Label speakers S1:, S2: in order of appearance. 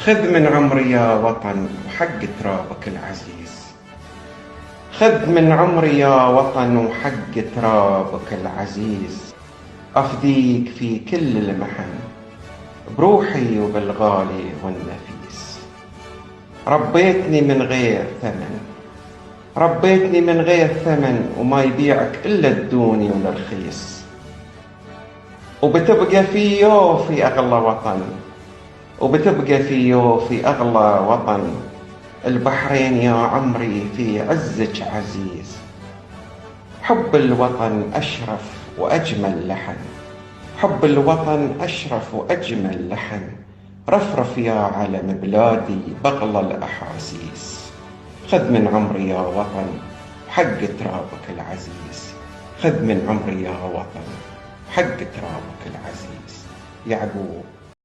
S1: خذ من عمري يا وطن وحق ترابك العزيز. خذ من عمري يا وطن وحق ترابك العزيز. أفديك في كل المحن بروحي وبالغالي والنفيس. ربيتني من غير ثمن، ربيتني من غير ثمن، وما يبيعك إلا الدوني والرخيص. وبتبقى في يوفي أغلى وطن، وبتبقى في أغلى وطن. البحرين يا عمري في عزك عزيز. حب الوطن أشرف وأجمل لحن، حب الوطن أشرف وأجمل لحن. رفرف يا علم بلادي بغلى الأحاسيس. خذ من عمري يا وطن حق ترابك العزيز. خذ من عمري يا وطن حق ترابك العزيز. يعقوب.